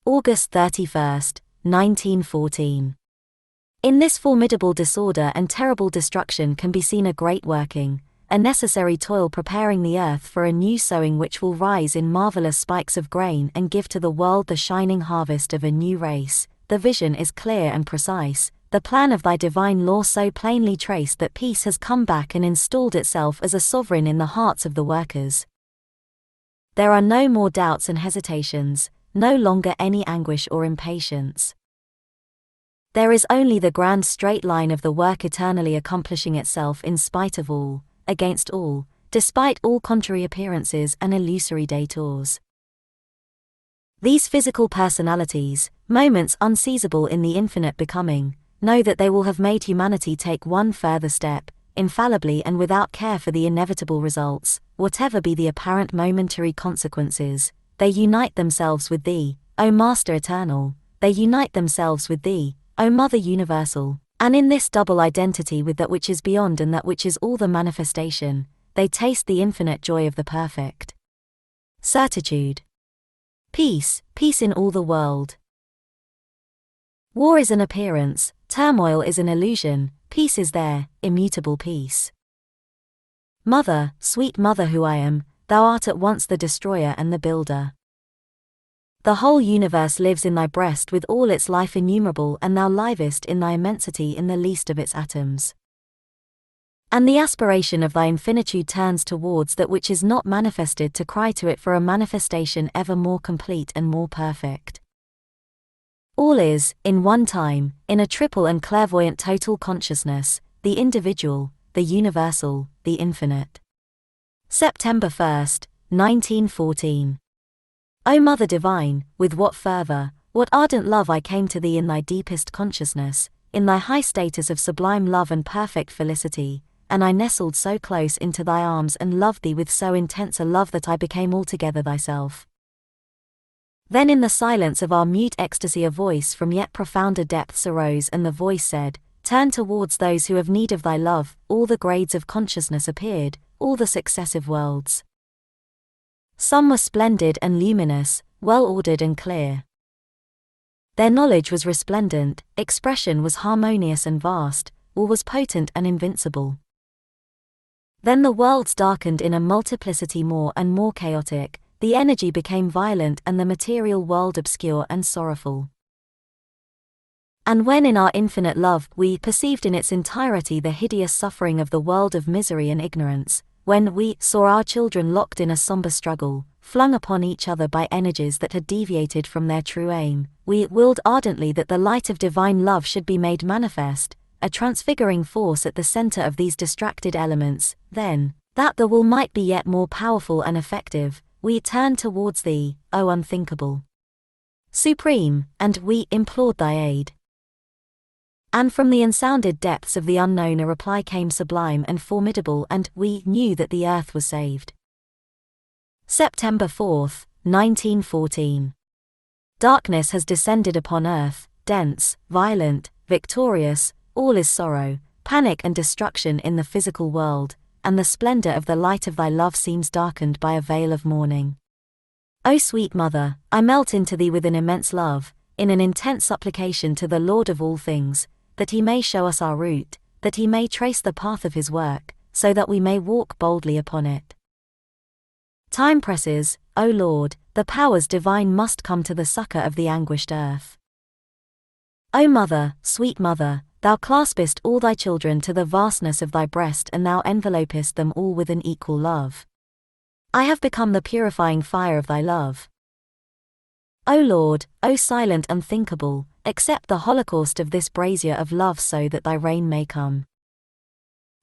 August 31, 1914. In this formidable disorder and terrible destruction can be seen a great working, a necessary toil preparing the earth for a new sowing which will rise in marvelous spikes of grain and give to the world the shining harvest of a new race. The vision is clear and precise, the plan of thy divine law so plainly traced that peace has come back and installed itself as a sovereign in the hearts of the workers. There are no more doubts and hesitations, no longer any anguish or impatience. There is only the grand straight line of the work eternally accomplishing itself in spite of all, against all, despite all contrary appearances and illusory detours. These physical personalities, moments unseizable in the infinite becoming, know that they will have made humanity take one further step, infallibly and without care for the inevitable results, whatever be the apparent momentary consequences. They unite themselves with thee, O Master Eternal, they unite themselves with thee, O Mother Universal, and in this double identity with that which is beyond and that which is all the manifestation, they taste the infinite joy of the perfect. Certitude. Peace, peace in all the world. War is an appearance, turmoil is an illusion, peace is there, immutable peace. Mother, sweet Mother who I am, thou art at once the destroyer and the builder. The whole universe lives in thy breast with all its life innumerable, and thou livest in thy immensity in the least of its atoms. And the aspiration of thy infinitude turns towards that which is not manifested to cry to it for a manifestation ever more complete and more perfect. All is, in one time, in a triple and clairvoyant total consciousness, the individual, the universal, the infinite. September 1st, 1914. O Mother Divine, with what fervor, what ardent love I came to thee in thy deepest consciousness, in thy high status of sublime love and perfect felicity, and I nestled so close into thy arms and loved thee with so intense a love that I became altogether thyself. Then in the silence of our mute ecstasy a voice from yet profounder depths arose, and the voice said, Turn towards those who have need of thy love. All the grades of consciousness appeared, all the successive worlds. Some were splendid and luminous, well-ordered and clear. Their knowledge was resplendent, expression was harmonious and vast, all was potent and invincible. Then the worlds darkened in a multiplicity more and more chaotic, the energy became violent and the material world obscure and sorrowful. And when in our infinite love we perceived in its entirety the hideous suffering of the world of misery and ignorance, when we saw our children locked in a somber struggle, flung upon each other by energies that had deviated from their true aim, we willed ardently that the light of divine love should be made manifest, a transfiguring force at the center of these distracted elements. Then, that the will might be yet more powerful and effective, we turned towards thee, O unthinkable, supreme, and we implored thy aid. And from the unsounded depths of the unknown a reply came sublime and formidable, and we knew that the earth was saved. September 4th, 1914. Darkness has descended upon earth, dense, violent, victorious, all is sorrow, panic and destruction in the physical world, and the splendor of the light of thy love seems darkened by a veil of mourning. O sweet Mother, I melt into thee with an immense love, in an intense supplication to the Lord of all things, that he may show us our route, that he may trace the path of his work, so that we may walk boldly upon it. Time presses, O Lord, the powers divine must come to the succor of the anguished earth. O Mother, sweet Mother, thou claspest all thy children to the vastness of thy breast, and thou envelopest them all with an equal love. I have become the purifying fire of thy love. O Lord, O silent unthinkable, accept the holocaust of this brazier of love so that thy reign may come.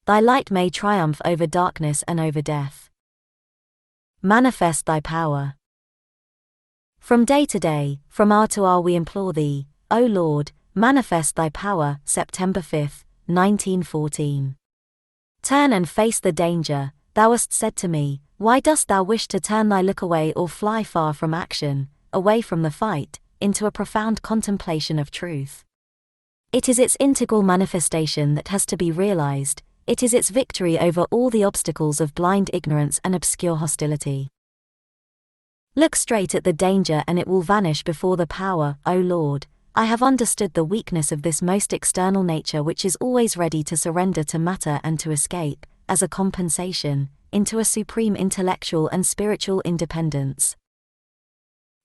Thy light may triumph over darkness and over death. Manifest thy power. From day to day, from hour to hour we implore thee, O Lord, manifest thy power. September 5th, 1914. Turn and face the danger. Thou hast said to me, why dost thou wish to turn thy look away or fly far from action, away from the fight, into a profound contemplation of truth? It is its integral manifestation that has to be realized, it is its victory over all the obstacles of blind ignorance and obscure hostility. Look straight at the danger and it will vanish before the power, O Lord. I have understood the weakness of this most external nature which is always ready to surrender to matter and to escape, as a compensation, into a supreme intellectual and spiritual independence.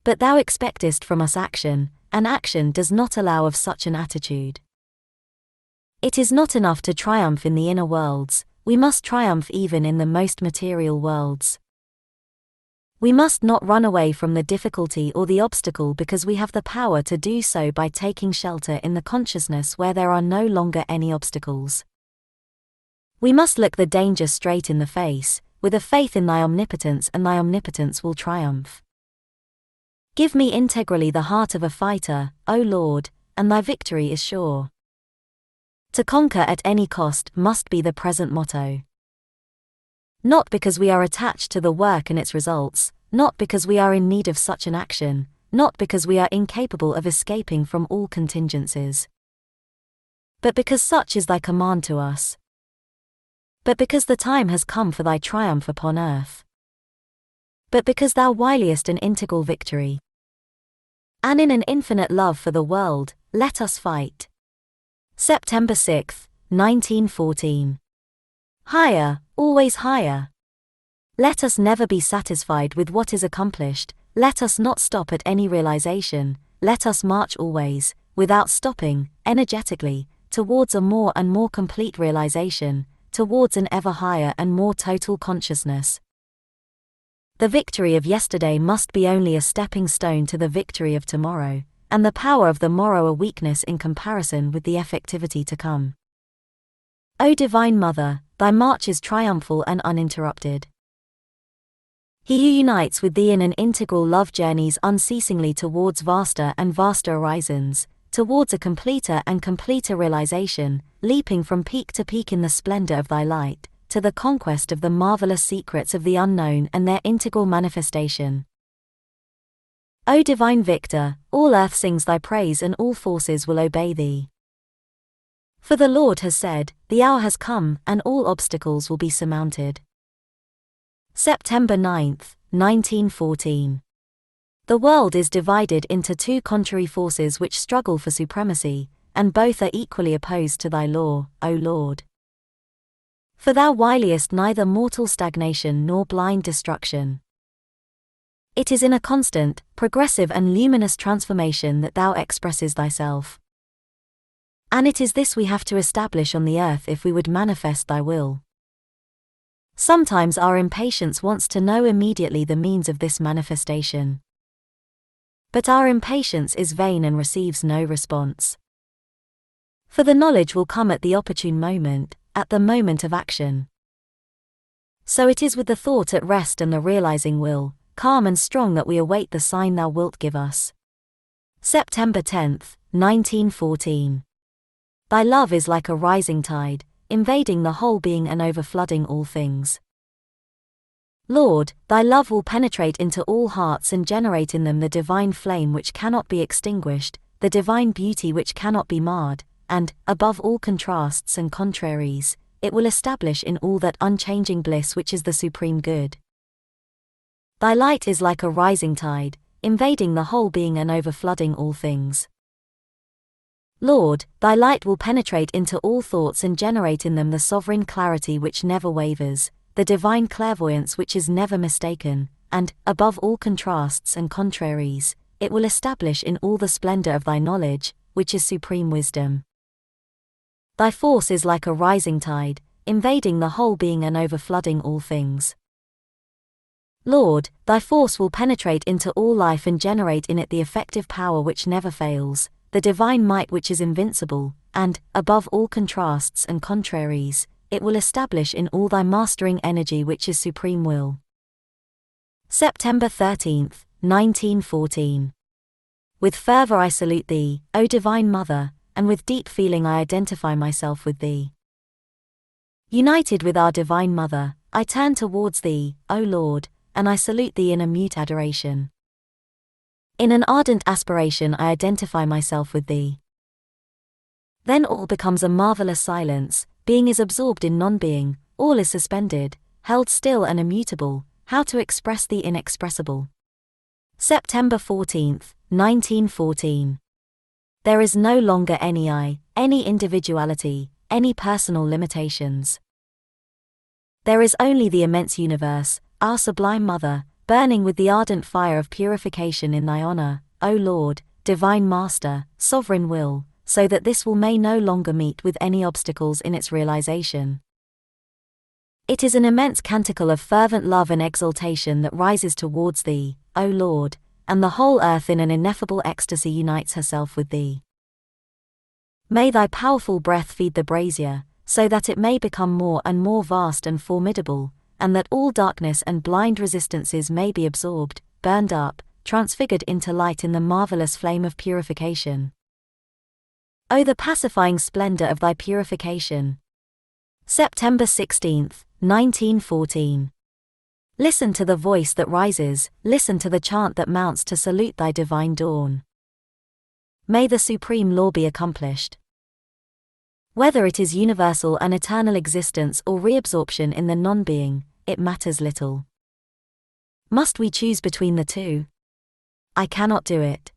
But thou expectest from us action, and action does not allow of such an attitude. It is not enough to triumph in the inner worlds, we must triumph even in the most material worlds. We must not run away from the difficulty or the obstacle because we have the power to do so by taking shelter in the consciousness where there are no longer any obstacles. We must look the danger straight in the face, with a faith in thy omnipotence, and thy omnipotence will triumph. Give me integrally the heart of a fighter, O Lord, and thy victory is sure. To conquer at any cost must be the present motto. Not because we are attached to the work and its results, not because we are in need of such an action, not because we are incapable of escaping from all contingencies. But because such is thy command to us. But because the time has come for thy triumph upon earth. But because thou wiliest an integral victory. And in an infinite love for the world, let us fight. September 6, 1914. Higher, always higher. Let us never be satisfied with what is accomplished, let us not stop at any realization, let us march always, without stopping, energetically, towards a more and more complete realization, towards an ever higher and more total consciousness. The victory of yesterday must be only a stepping stone to the victory of tomorrow, and the power of the morrow a weakness in comparison with the effectivity to come. O Divine Mother, thy march is triumphal and uninterrupted. He who unites with thee in an integral love journeys unceasingly towards vaster and vaster horizons, towards a completer and completer realization, leaping from peak to peak in the splendor of thy light, to the conquest of the marvelous secrets of the unknown and their integral manifestation. O Divine Victor, all earth sings thy praise and all forces will obey thee. For the Lord has said, the hour has come, and all obstacles will be surmounted. September 9, 1914. The world is divided into two contrary forces which struggle for supremacy, and both are equally opposed to thy law, O Lord. For thou wiliest neither mortal stagnation nor blind destruction. It is in a constant, progressive and luminous transformation that thou expresses thyself. And it is this we have to establish on the earth if we would manifest thy will. Sometimes our impatience wants to know immediately the means of this manifestation. But our impatience is vain and receives no response. For the knowledge will come at the opportune moment, at the moment of action. So it is with the thought at rest and the realizing will, calm and strong, that we await the sign thou wilt give us. September 10, 1914. Thy love is like a rising tide, invading the whole being and overflooding all things. Lord, thy love will penetrate into all hearts and generate in them the divine flame which cannot be extinguished, the divine beauty which cannot be marred, and, above all contrasts and contraries, it will establish in all that unchanging bliss which is the supreme good. Thy light is like a rising tide, invading the whole being and overflooding all things. Lord, thy light will penetrate into all thoughts and generate in them the sovereign clarity which never wavers, the divine clairvoyance which is never mistaken, and, above all contrasts and contraries, it will establish in all the splendor of thy knowledge, which is supreme wisdom. Thy force is like a rising tide, invading the whole being and overflooding all things. Lord, thy force will penetrate into all life and generate in it the effective power which never fails, the divine might which is invincible, and, above all contrasts and contraries, it will establish in all thy mastering energy which is supreme will. September 13, 1914. With fervor I salute thee, O Divine Mother, and with deep feeling I identify myself with thee. United with our Divine Mother, I turn towards thee, O Lord, and I salute thee in a mute adoration. In an ardent aspiration I identify myself with thee. Then all becomes a marvelous silence, being is absorbed in non-being, all is suspended, held still and immutable, how to express the inexpressible. September 14th, 1914. There is no longer any I, any individuality, any personal limitations. There is only the immense universe, our sublime Mother, burning with the ardent fire of purification in thy honor, O Lord, Divine Master, Sovereign Will, so that this will may no longer meet with any obstacles in its realization. It is an immense canticle of fervent love and exaltation that rises towards thee, O Lord, and the whole earth in an ineffable ecstasy unites herself with thee. May thy powerful breath feed the brazier, so that it may become more and more vast and formidable, and that all darkness and blind resistances may be absorbed, burned up, transfigured into light in the marvelous flame of purification. O the pacifying splendor of thy purification! September 16th, 1914. Listen to the voice that rises, listen to the chant that mounts to salute thy divine dawn. May the supreme law be accomplished. Whether it is universal and eternal existence or reabsorption in the non-being, it matters little. Must we choose between the two? I cannot do it.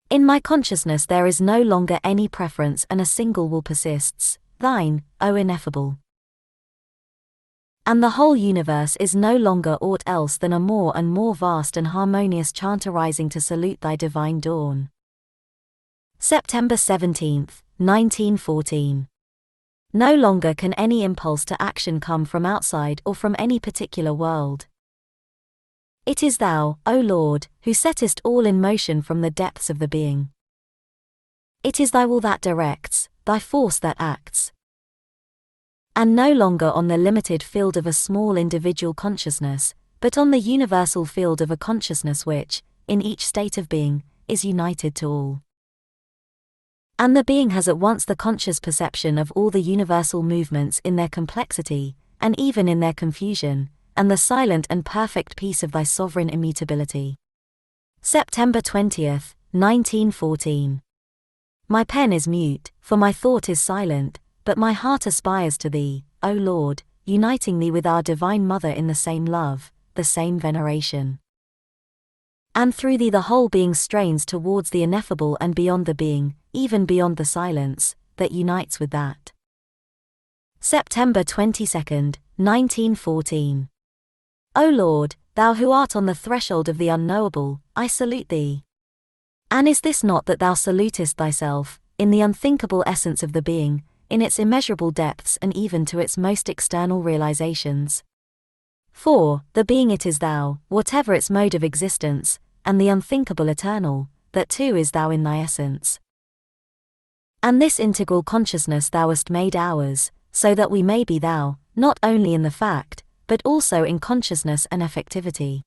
In my consciousness there is no longer any preference and a single will persists, thine, O ineffable. And the whole universe is no longer aught else than a more and more vast and harmonious chant arising to salute thy divine dawn. September 17th, 1914. No longer can any impulse to action come from outside or from any particular world. It is thou, O Lord, who settest all in motion from the depths of the being. It is thy will that directs, thy force that acts. And no longer on the limited field of a small individual consciousness, but on the universal field of a consciousness which, in each state of being, is united to all. And the being has at once the conscious perception of all the universal movements in their complexity, and even in their confusion, and the silent and perfect peace of thy sovereign immutability. September 20th, 1914. My pen is mute, for my thought is silent, but my heart aspires to thee, O Lord, uniting thee with our Divine Mother in the same love, the same veneration. And through thee the whole being strains towards the ineffable and beyond the being, even beyond the silence, that unites with that. September 22nd, 1914. O Lord, thou who art on the threshold of the unknowable, I salute thee. And is this not that thou salutest thyself, in the unthinkable essence of the being, in its immeasurable depths and even to its most external realizations? For, the being it is thou, whatever its mode of existence, and the unthinkable eternal, that too is thou in thy essence. And this integral consciousness thou hast made ours, so that we may be thou, not only in the fact, but also in consciousness and effectivity.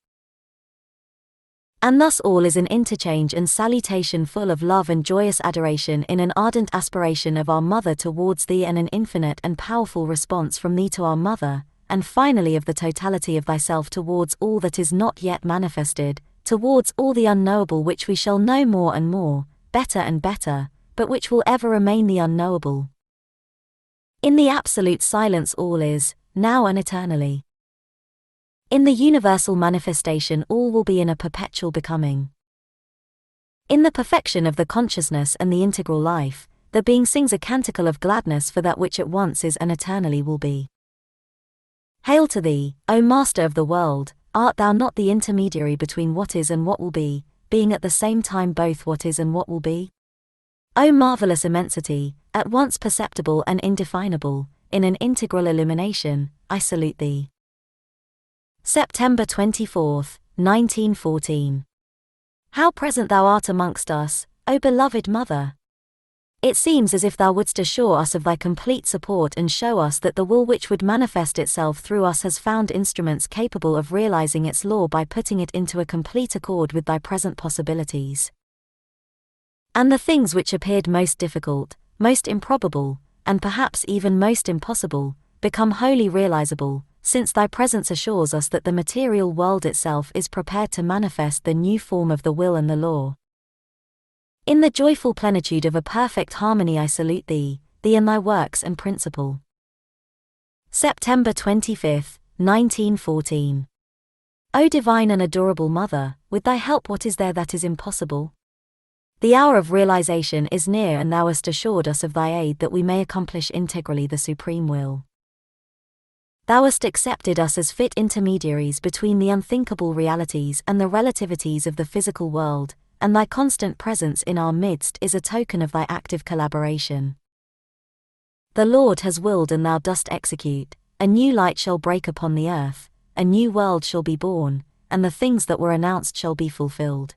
And thus all is an interchange and salutation full of love and joyous adoration in an ardent aspiration of our Mother towards thee and an infinite and powerful response from thee to our Mother, and finally of the totality of thyself towards all that is not yet manifested, towards all the unknowable which we shall know more and more, better and better, but which will ever remain the unknowable. In the absolute silence all is, now and eternally. In the universal manifestation all will be in a perpetual becoming. In the perfection of the consciousness and the integral life, the being sings a canticle of gladness for that which at once is and eternally will be. Hail to thee, O Master of the world, art thou not the intermediary between what is and what will be, being at the same time both what is and what will be? O marvelous immensity, at once perceptible and indefinable, in an integral illumination, I salute thee. September 24th, 1914. How present thou art amongst us, O beloved Mother! It seems as if thou wouldst assure us of thy complete support and show us that the will which would manifest itself through us has found instruments capable of realizing its law by putting it into a complete accord with thy present possibilities. And the things which appeared most difficult, most improbable, and perhaps even most impossible, become wholly realizable, since thy presence assures us that the material world itself is prepared to manifest the new form of the will and the law. In the joyful plenitude of a perfect harmony I salute thee, thee and thy works and principle. September 25th, 1914. O divine and adorable Mother, with thy help what is there that is impossible? The hour of realization is near, and thou hast assured us of thy aid that we may accomplish integrally the supreme will. Thou hast accepted us as fit intermediaries between the unthinkable realities and the relativities of the physical world, and thy constant presence in our midst is a token of thy active collaboration. The Lord has willed and thou dost execute, a new light shall break upon the earth, a new world shall be born, and the things that were announced shall be fulfilled.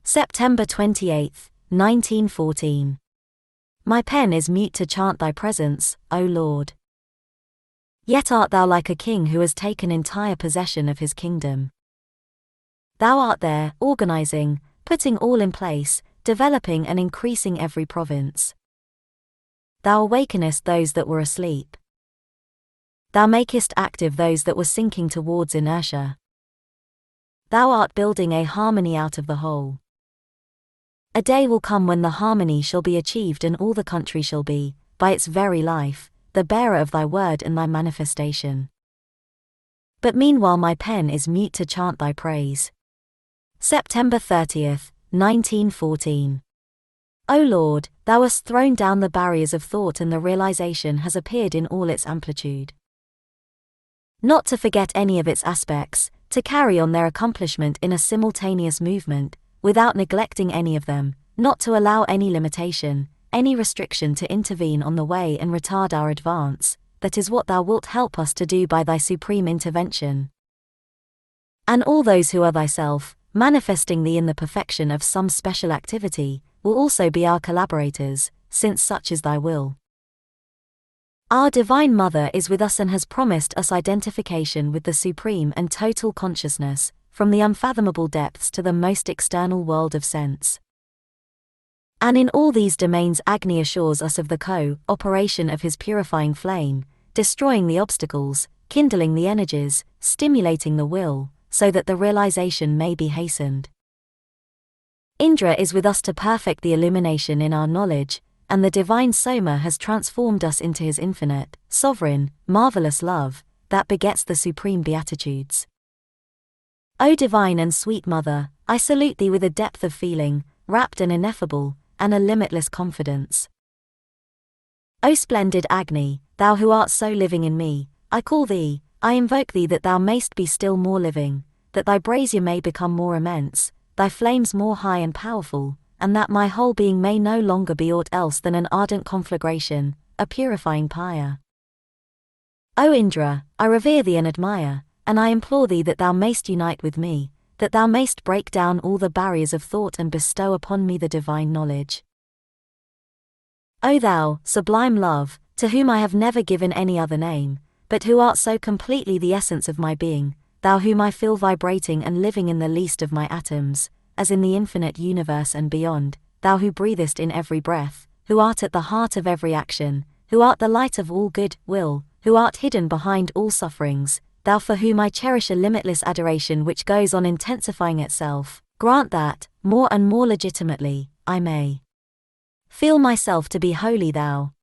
September 28, 1914. My pen is mute to chant thy presence, O Lord. Yet art thou like a king who has taken entire possession of his kingdom. Thou art there, organizing, putting all in place, developing and increasing every province. Thou awakenest those that were asleep. Thou makest active those that were sinking towards inertia. Thou art building a harmony out of the whole. A day will come when the harmony shall be achieved and all the country shall be, by its very life, the bearer of thy word and thy manifestation. But meanwhile my pen is mute to chant thy praise. September 30th, 1914. O Lord, thou hast thrown down the barriers of thought and the realization has appeared in all its amplitude. Not to forget any of its aspects, to carry on their accomplishment in a simultaneous movement, without neglecting any of them, not to allow any limitation, any restriction to intervene on the way and retard our advance, that is what thou wilt help us to do by thy supreme intervention. And all those who are thyself, manifesting thee in the perfection of some special activity, will also be our collaborators, since such is thy will. Our Divine Mother is with us and has promised us identification with the supreme and total consciousness, from the unfathomable depths to the most external world of sense. And in all these domains Agni assures us of the co-operation of his purifying flame, destroying the obstacles, kindling the energies, stimulating the will, so that the realization may be hastened. Indra is with us to perfect the illumination in our knowledge, and the divine Soma has transformed us into his infinite, sovereign, marvelous love, that begets the supreme beatitudes. O divine and sweet Mother, I salute thee with a depth of feeling, rapt and ineffable, and a limitless confidence. O splendid Agni, thou who art so living in me, I call thee, I invoke thee that thou mayst be still more living, that thy brazier may become more immense, thy flames more high and powerful, and that my whole being may no longer be aught else than an ardent conflagration, a purifying pyre. O Indra, I revere thee and admire, and I implore thee that thou mayst unite with me, that thou mayst break down all the barriers of thought and bestow upon me the divine knowledge. O thou, sublime love, to whom I have never given any other name, but who art so completely the essence of my being, thou whom I feel vibrating and living in the least of my atoms, as in the infinite universe and beyond, thou who breathest in every breath, who art at the heart of every action, who art the light of all good will, who art hidden behind all sufferings, thou for whom I cherish a limitless adoration which goes on intensifying itself, grant that, more and more legitimately, I may feel myself to be wholly thou.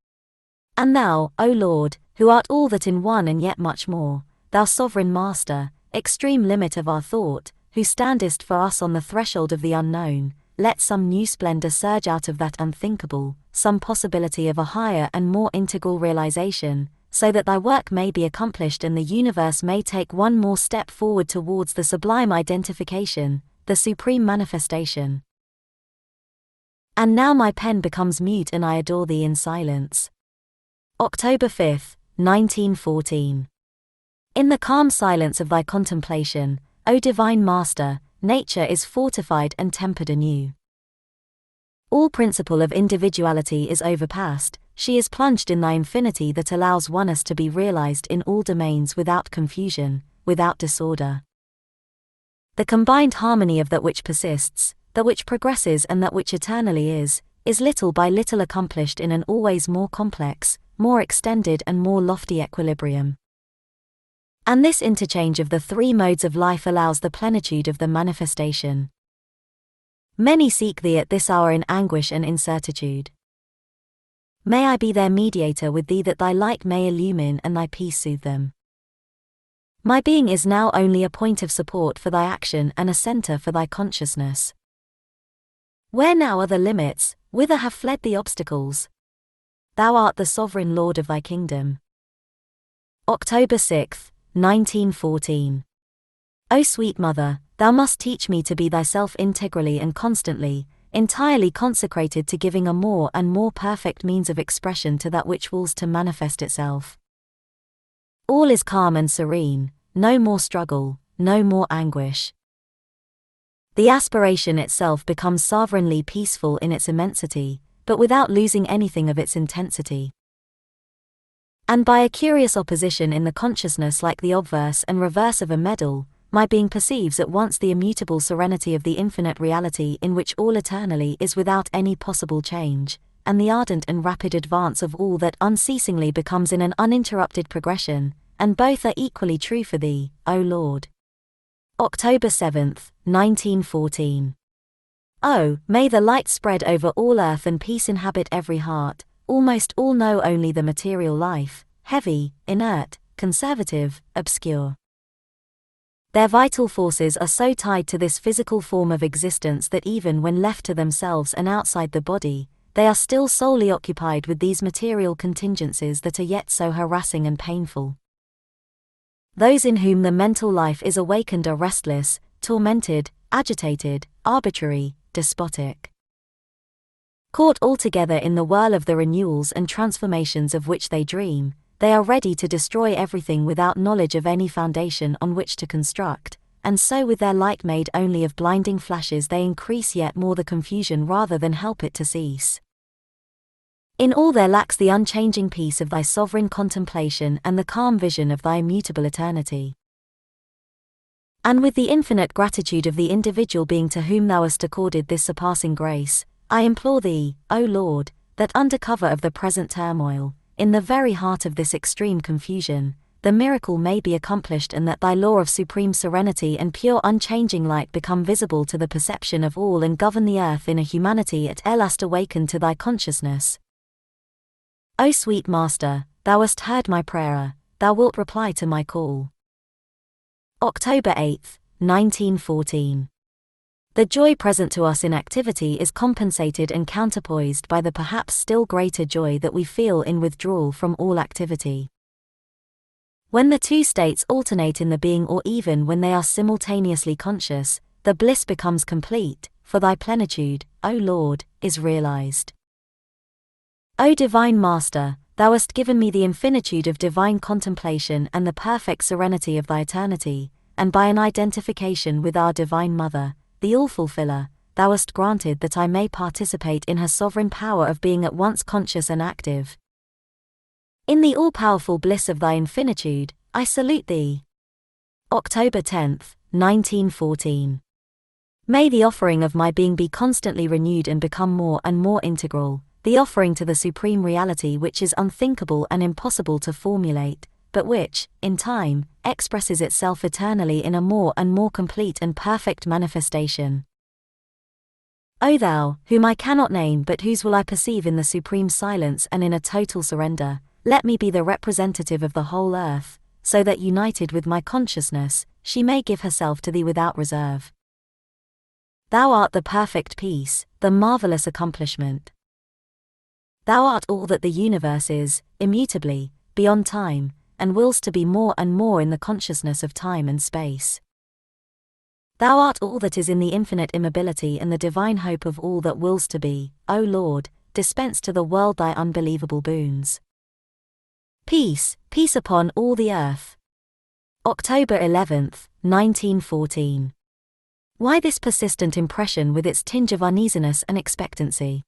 And thou, O Lord, who art all that in one and yet much more, thou sovereign Master, extreme limit of our thought, who standest for us on the threshold of the unknown, let some new splendor surge out of that unthinkable, some possibility of a higher and more integral realization, so that thy work may be accomplished and the universe may take one more step forward towards the sublime identification, the supreme manifestation. And now my pen becomes mute and I adore thee in silence. October 5, 1914. In the calm silence of thy contemplation, O Divine Master, nature is fortified and tempered anew. All principle of individuality is overpast, she is plunged in thy infinity that allows oneness to be realized in all domains without confusion, without disorder. The combined harmony of that which persists, that which progresses and that which eternally is little by little accomplished in an always more complex, more extended and more lofty equilibrium. And this interchange of the three modes of life allows the plenitude of the manifestation. Many seek thee at this hour in anguish and incertitude. May I be their mediator with thee that thy light may illumine and thy peace soothe them. My being is now only a point of support for thy action and a center for thy consciousness. Where now are the limits, whither have fled the obstacles? Thou art the sovereign Lord of thy kingdom. October 6, 1914. O sweet Mother, thou must teach me to be thyself integrally and constantly, entirely consecrated to giving a more and more perfect means of expression to that which wills to manifest itself. All is calm and serene, no more struggle, no more anguish. The aspiration itself becomes sovereignly peaceful in its immensity, but without losing anything of its intensity. And by a curious opposition in the consciousness like the obverse and reverse of a medal, my being perceives at once the immutable serenity of the infinite reality in which all eternally is without any possible change, and the ardent and rapid advance of all that unceasingly becomes in an uninterrupted progression, and both are equally true for thee, O Lord. October 7, 1914. Oh, may the light spread over all earth and peace inhabit every heart. Almost all know only the material life, heavy, inert, conservative, obscure. Their vital forces are so tied to this physical form of existence that even when left to themselves and outside the body, they are still solely occupied with these material contingencies that are yet so harassing and painful. Those in whom the mental life is awakened are restless, tormented, agitated, arbitrary, despotic. Caught altogether in the whirl of the renewals and transformations of which they dream, they are ready to destroy everything without knowledge of any foundation on which to construct, and so with their light made only of blinding flashes they increase yet more the confusion rather than help it to cease. In all there lacks the unchanging peace of thy sovereign contemplation and the calm vision of thy immutable eternity. And with the infinite gratitude of the individual being to whom thou hast accorded this surpassing grace, I implore thee, O Lord, that under cover of the present turmoil, in the very heart of this extreme confusion, the miracle may be accomplished and that thy law of supreme serenity and pure unchanging light become visible to the perception of all and govern the earth in a humanity at last awakened to thy consciousness. O sweet Master, thou hast heard my prayer, thou wilt reply to my call. October 8, 1914. The joy present to us in activity is compensated and counterpoised by the perhaps still greater joy that we feel in withdrawal from all activity. When the two states alternate in the being or even when they are simultaneously conscious, the bliss becomes complete, for thy plenitude, O Lord, is realized. O Divine Master, thou hast given me the infinitude of divine contemplation and the perfect serenity of thy eternity, and by an identification with our Divine Mother, the All-Fulfiller, thou hast granted that I may participate in her sovereign power of being at once conscious and active. In the all-powerful bliss of thy infinitude, I salute thee. October 10, 1914. May the offering of my being be constantly renewed and become more and more integral, the offering to the supreme reality which is unthinkable and impossible to formulate, but which, in time, expresses itself eternally in a more and more complete and perfect manifestation. O thou, whom I cannot name but whose will I perceive in the supreme silence and in a total surrender, let me be the representative of the whole earth, so that united with my consciousness, she may give herself to thee without reserve. Thou art the perfect peace, the marvelous accomplishment. Thou art all that the universe is, immutably, beyond time, and wills to be more and more in the consciousness of time and space. Thou art all that is in the infinite immobility and the divine hope of all that wills to be, O Lord, dispense to the world thy unbelievable boons. Peace, peace upon all the earth. October 11, 1914. Why this persistent impression with its tinge of uneasiness and expectancy?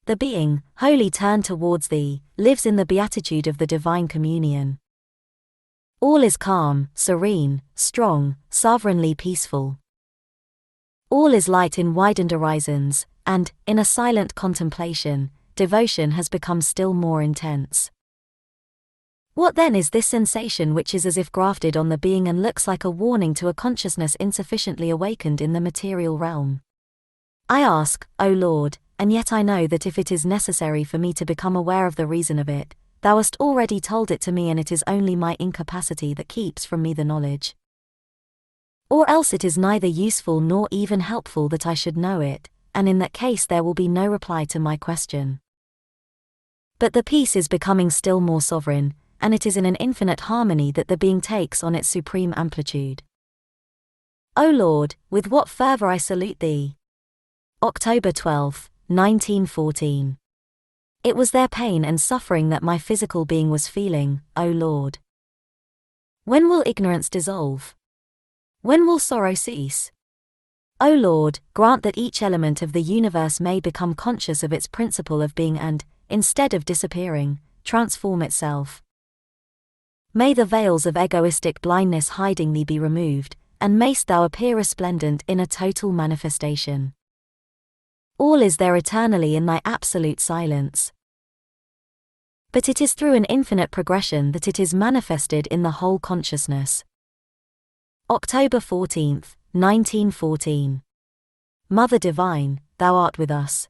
The being, wholly turned towards thee, lives in the beatitude of the divine communion. All is calm, serene, strong, sovereignly peaceful. All is light in widened horizons, and, in a silent contemplation, devotion has become still more intense. What then is this sensation which is as if grafted on the being and looks like a warning to a consciousness insufficiently awakened in the material realm? I ask, O Lord, and yet I know that if it is necessary for me to become aware of the reason of it, thou hast already told it to me, and it is only my incapacity that keeps from me the knowledge. Or else it is neither useful nor even helpful that I should know it, and in that case there will be no reply to my question. But the peace is becoming still more sovereign, and it is in an infinite harmony that the being takes on its supreme amplitude. O Lord, with what fervor I salute Thee! October 12, 1914. It was their pain and suffering that my physical being was feeling, O Lord. When will ignorance dissolve? When will sorrow cease? O Lord, grant that each element of the universe may become conscious of its principle of being and, instead of disappearing, transform itself. May the veils of egoistic blindness hiding Thee be removed, and mayst Thou appear resplendent in a total manifestation. All is there eternally in Thy absolute silence. But it is through an infinite progression that it is manifested in the whole consciousness. October 14, 1914. Mother Divine, Thou art with us.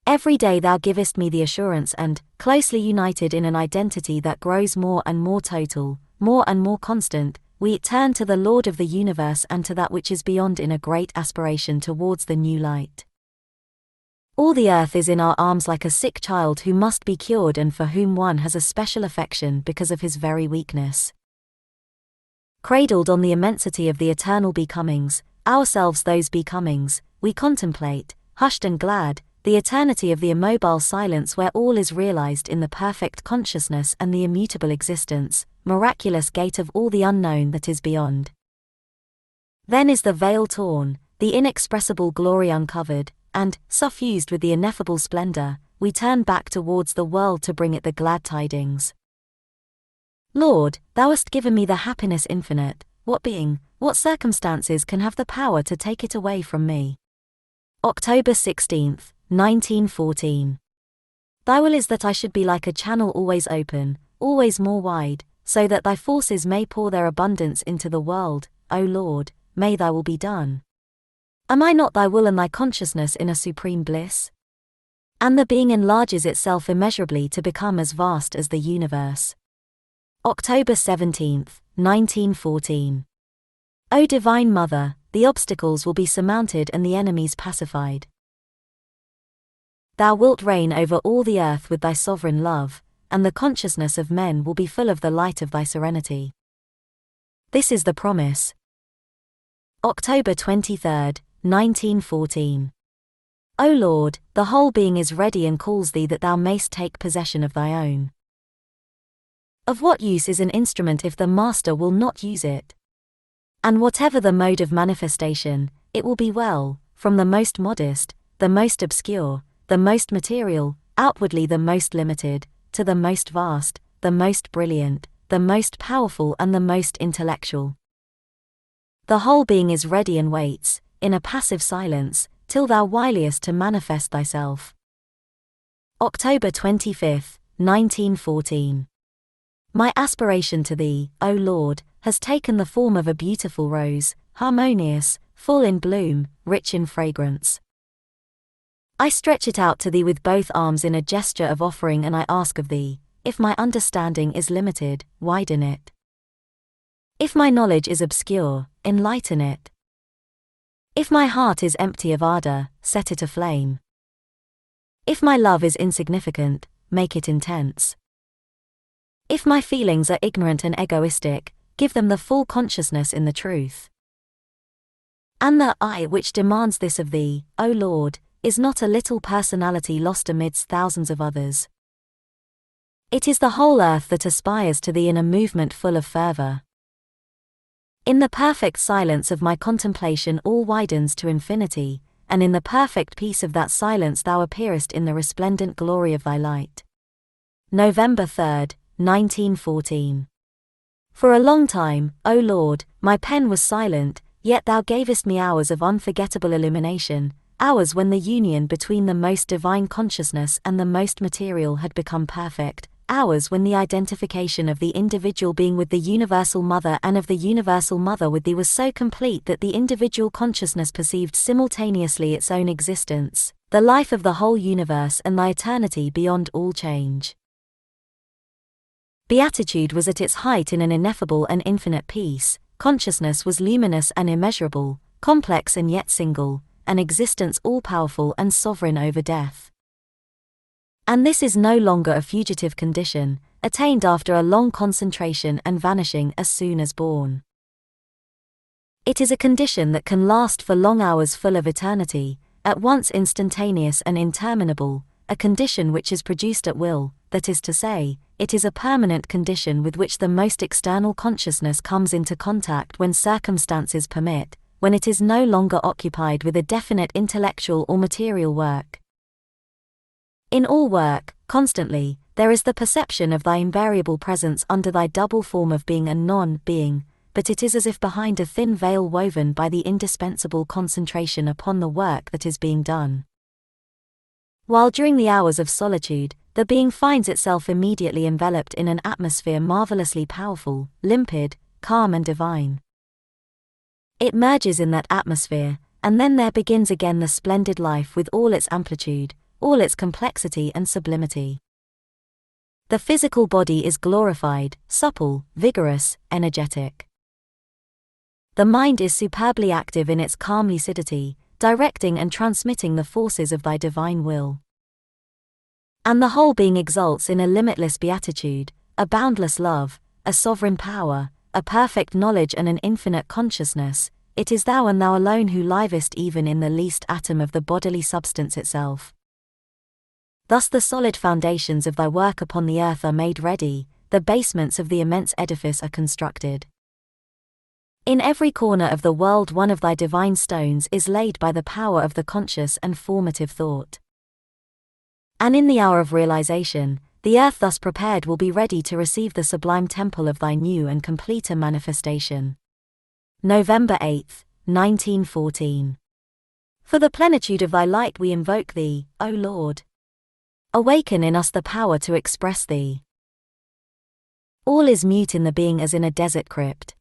Every day Thou givest me the assurance and, closely united in an identity that grows more and more total, more and more constant, we turn to the Lord of the universe and to that which is beyond in a great aspiration towards the new light. All the earth is in our arms like a sick child who must be cured and for whom one has a special affection because of his very weakness. Cradled on the immensity of the eternal becomings, ourselves those becomings, we contemplate, hushed and glad, the eternity of the immobile silence where all is realized in the perfect consciousness and the immutable existence, miraculous gate of all the unknown that is beyond. Then is the veil torn, the inexpressible glory uncovered, and, suffused with the ineffable splendor, we turn back towards the world to bring it the glad tidings. Lord, Thou hast given me the happiness infinite, what being, what circumstances can have the power to take it away from me? October 16, 1914. Thy will is that I should be like a channel always open, always more wide, so that Thy forces may pour their abundance into the world. O Lord, may Thy will be done. Am I not Thy will and Thy consciousness in a supreme bliss? And the being enlarges itself immeasurably to become as vast as the universe. October 17, 1914. O Divine Mother, the obstacles will be surmounted and the enemies pacified. Thou wilt reign over all the earth with Thy sovereign love, and the consciousness of men will be full of the light of Thy serenity. This is the promise. October 23, 1914. O Lord, the whole being is ready and calls Thee that Thou mayst take possession of Thy own. Of what use is an instrument if the Master will not use it? And whatever the mode of manifestation, it will be well, from the most modest, the most obscure, the most material, outwardly the most limited, to the most vast, the most brilliant, the most powerful and the most intellectual. The whole being is ready and waits, in a passive silence, till Thou wiliest to manifest Thyself. October 25, 1914. My aspiration to Thee, O Lord, has taken the form of a beautiful rose, harmonious, full in bloom, rich in fragrance. I stretch it out to Thee with both arms in a gesture of offering, and I ask of Thee, if my understanding is limited, widen it. If my knowledge is obscure, enlighten it. If my heart is empty of ardor, set it aflame. If my love is insignificant, make it intense. If my feelings are ignorant and egoistic, give them the full consciousness in the truth. And the I which demands this of Thee, O Lord, is not a little personality lost amidst thousands of others. It is the whole earth that aspires to Thee in a movement full of fervor. In the perfect silence of my contemplation all widens to infinity, and in the perfect peace of that silence Thou appearest in the resplendent glory of Thy light. November 3, 1914. For a long time, O Lord, my pen was silent, yet Thou gavest me hours of unforgettable illumination, hours when the union between the most divine consciousness and the most material had become perfect, hours when the identification of the individual being with the universal mother and of the universal mother with Thee was so complete that the individual consciousness perceived simultaneously its own existence, the life of the whole universe and Thy eternity beyond all change. Beatitude was at its height in an ineffable and infinite peace, consciousness was luminous and immeasurable, complex and yet single, an existence all-powerful and sovereign over death. And this is no longer a fugitive condition, attained after a long concentration and vanishing as soon as born. It is a condition that can last for long hours full of eternity, at once instantaneous and interminable, a condition which is produced at will, that is to say, it is a permanent condition with which the most external consciousness comes into contact when circumstances permit, when it is no longer occupied with a definite intellectual or material work. In all work, constantly, there is the perception of thy invariable presence under thy double form of being and non-being, but it is as if behind a thin veil woven by the indispensable concentration upon the work that is being done. While during the hours of solitude, the being finds itself immediately enveloped in an atmosphere marvelously powerful, limpid, calm and divine. It merges in that atmosphere, and then there begins again the splendid life with all its amplitude, all its complexity and sublimity. The physical body is glorified, supple, vigorous, energetic. The mind is superbly active in its calm lucidity, directing and transmitting the forces of thy divine will. And the whole being exults in a limitless beatitude, a boundless love, a sovereign power, a perfect knowledge and an infinite consciousness. It is thou and thou alone who livest even in the least atom of the bodily substance itself. Thus the solid foundations of thy work upon the earth are made ready, the basements of the immense edifice are constructed. In every corner of the world one of thy divine stones is laid by the power of the conscious and formative thought. And in the hour of realization, the earth thus prepared will be ready to receive the sublime temple of thy new and completer manifestation. November 8, 1914. For the plenitude of thy light we invoke thee, O Lord. Awaken in us the power to express thee. All is mute in the being as in a desert crypt.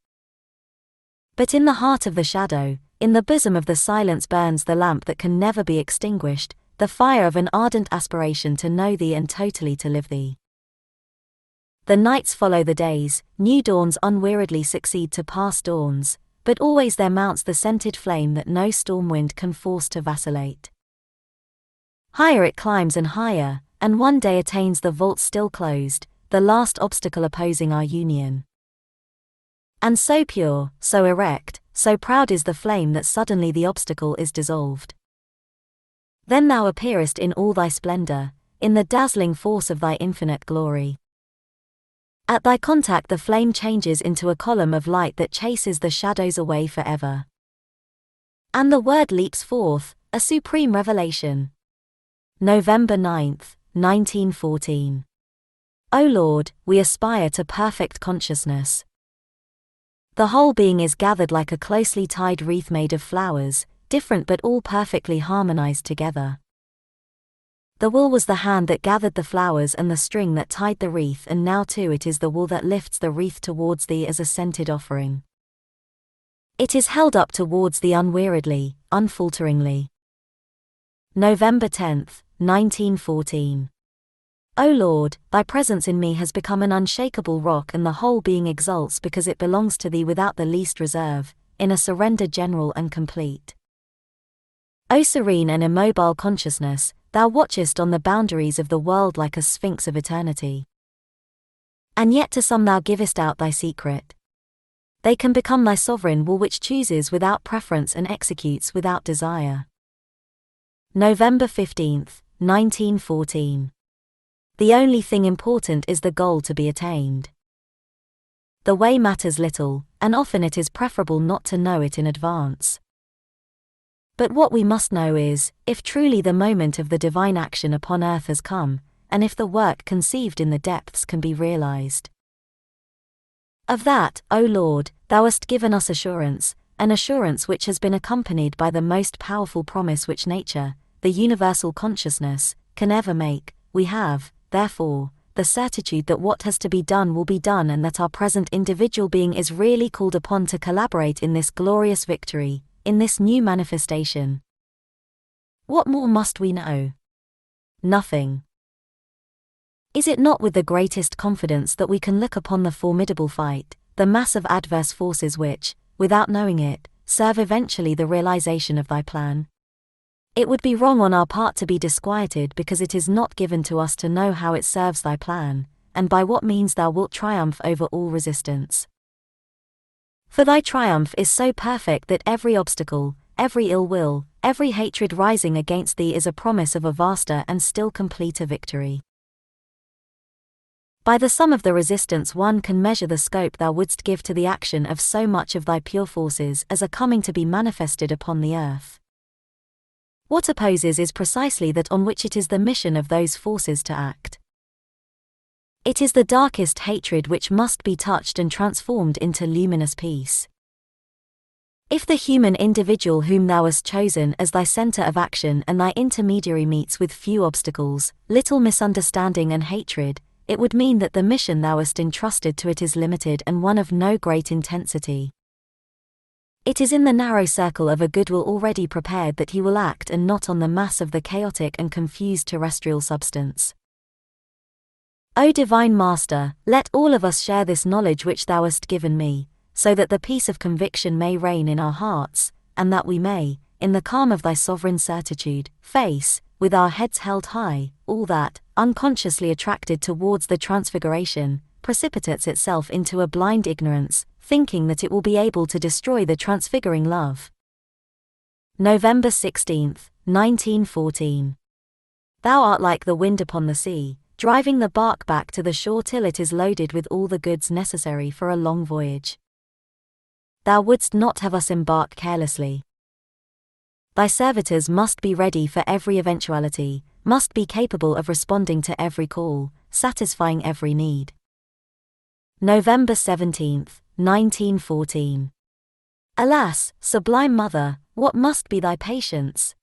But in the heart of the shadow, in the bosom of the silence burns the lamp that can never be extinguished, the fire of an ardent aspiration to know thee and totally to live thee. The nights follow the days, new dawns unweariedly succeed to past dawns, but always there mounts the scented flame that no storm wind can force to vacillate. Higher it climbs and higher, and one day attains the vault still closed, the last obstacle opposing our union. And so pure, so erect, so proud is the flame that suddenly the obstacle is dissolved. Then thou appearest in all thy splendor, in the dazzling force of thy infinite glory. At thy contact the flame changes into a column of light that chases the shadows away forever. And the word leaps forth, a supreme revelation. November 9, 1914. O Lord, we aspire to perfect consciousness. The whole being is gathered like a closely tied wreath made of flowers, different but all perfectly harmonized together. The wool was the hand that gathered the flowers and the string that tied the wreath, and now too it is the wool that lifts the wreath towards thee as a scented offering. It is held up towards thee unweariedly, unfalteringly. November 10, 1914. O Lord, thy presence in me has become an unshakable rock, and the whole being exults because it belongs to thee without the least reserve, in a surrender general and complete. O serene and immobile consciousness, thou watchest on the boundaries of the world like a sphinx of eternity. And yet to some thou givest out thy secret. They can become thy sovereign will which chooses without preference and executes without desire. November 15, 1914. The only thing important is the goal to be attained. The way matters little, and often it is preferable not to know it in advance. But what we must know is, if truly the moment of the divine action upon earth has come, and if the work conceived in the depths can be realized. Of that, O Lord, thou hast given us assurance, an assurance which has been accompanied by the most powerful promise which nature, the universal consciousness, can ever make. We have, therefore, the certitude that what has to be done will be done, and that our present individual being is really called upon to collaborate in this glorious victory, in this new manifestation. What more must we know? Nothing. Is it not with the greatest confidence that we can look upon the formidable fight, the mass of adverse forces which, without knowing it, serve eventually the realization of thy plan? It would be wrong on our part to be disquieted because it is not given to us to know how it serves thy plan, and by what means thou wilt triumph over all resistance. For thy triumph is so perfect that every obstacle, every ill will, every hatred rising against thee is a promise of a vaster and still completer victory. By the sum of the resistance one can measure the scope thou wouldst give to the action of so much of thy pure forces as are coming to be manifested upon the earth. What opposes is precisely that on which it is the mission of those forces to act. It is the darkest hatred which must be touched and transformed into luminous peace. If the human individual whom thou hast chosen as thy center of action and thy intermediary meets with few obstacles, little misunderstanding and hatred, it would mean that the mission thou hast entrusted to it is limited and one of no great intensity. It is in the narrow circle of a goodwill already prepared that he will act and not on the mass of the chaotic and confused terrestrial substance. O Divine Master, let all of us share this knowledge which thou hast given me, so that the peace of conviction may reign in our hearts, and that we may, in the calm of thy sovereign certitude, face, with our heads held high, all that, unconsciously attracted towards the transfiguration, precipitates itself into a blind ignorance, thinking that it will be able to destroy the transfiguring love. November 16, 1914. Thou art like the wind upon the sea, driving the bark back to the shore till it is loaded with all the goods necessary for a long voyage. Thou wouldst not have us embark carelessly. Thy servitors must be ready for every eventuality, must be capable of responding to every call, satisfying every need. November 17, 1914. Alas, Sublime Mother, what must be thy patience?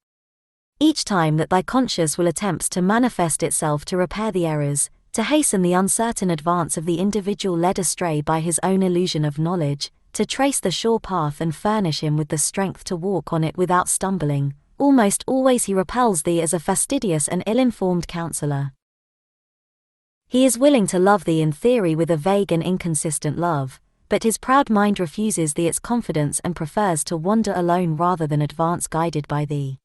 Each time that thy conscience will attempt to manifest itself to repair the errors, to hasten the uncertain advance of the individual led astray by his own illusion of knowledge, to trace the sure path and furnish him with the strength to walk on it without stumbling, almost always he repels thee as a fastidious and ill-informed counselor. He is willing to love thee in theory with a vague and inconsistent love, but his proud mind refuses thee its confidence and prefers to wander alone rather than advance guided by thee.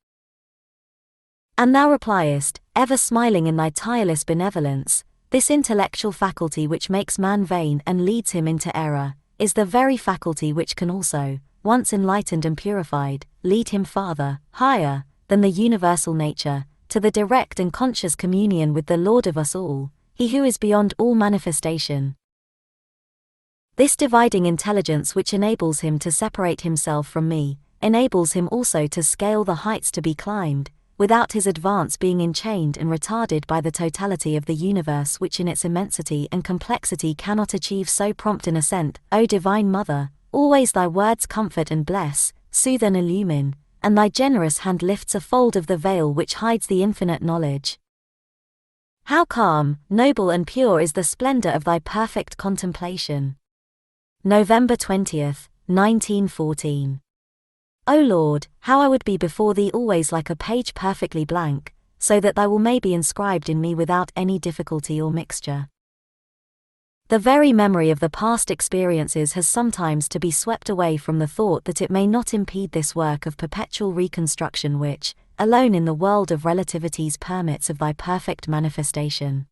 And thou repliest, ever smiling in thy tireless benevolence, this intellectual faculty which makes man vain and leads him into error, is the very faculty which can also, once enlightened and purified, lead him farther, higher, than the universal nature, to the direct and conscious communion with the Lord of us all, he who is beyond all manifestation. This dividing intelligence which enables him to separate himself from me, enables him also to scale the heights to be climbed, without his advance being enchained and retarded by the totality of the universe which in its immensity and complexity cannot achieve so prompt an ascent. O Divine Mother, always thy words comfort and bless, soothe and illumine, and thy generous hand lifts a fold of the veil which hides the infinite knowledge. How calm, noble and pure is the splendor of thy perfect contemplation. November 20, 1914. O Lord, how I would be before thee always like a page perfectly blank, so that thy will may be inscribed in me without any difficulty or mixture. The very memory of the past experiences has sometimes to be swept away from the thought that it may not impede this work of perpetual reconstruction which, alone in the world of relativities permits of thy perfect manifestation.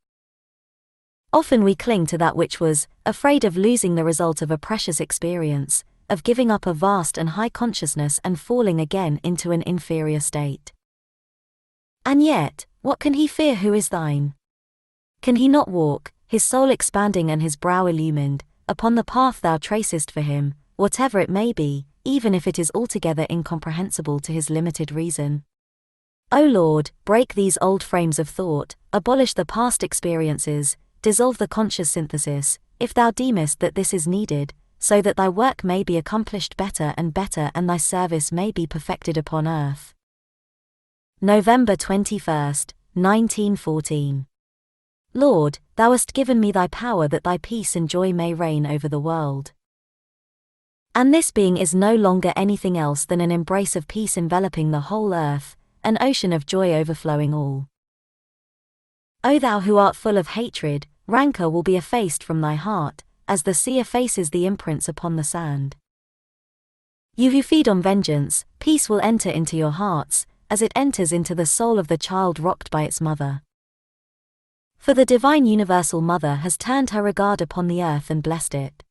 Often we cling to that which was, afraid of losing the result of a precious experience, of giving up a vast and high consciousness and falling again into an inferior state. And yet, what can he fear who is thine? Can he not walk, his soul expanding and his brow illumined, upon the path thou tracest for him, whatever it may be, even if it is altogether incomprehensible to his limited reason? O Lord, break these old frames of thought, abolish the past experiences, dissolve the conscious synthesis, if thou deemest that this is needed, so that thy work may be accomplished better and better and thy service may be perfected upon earth. November 21, 1914. Lord, thou hast given me thy power that thy peace and joy may reign over the world. And this being is no longer anything else than an embrace of peace enveloping the whole earth, an ocean of joy overflowing all. O thou who art full of hatred, rancor will be effaced from thy heart, as the sea effaces the imprints upon the sand. You who feed on vengeance, peace will enter into your hearts, as it enters into the soul of the child rocked by its mother. For the divine universal mother has turned her regard upon the earth and blessed it.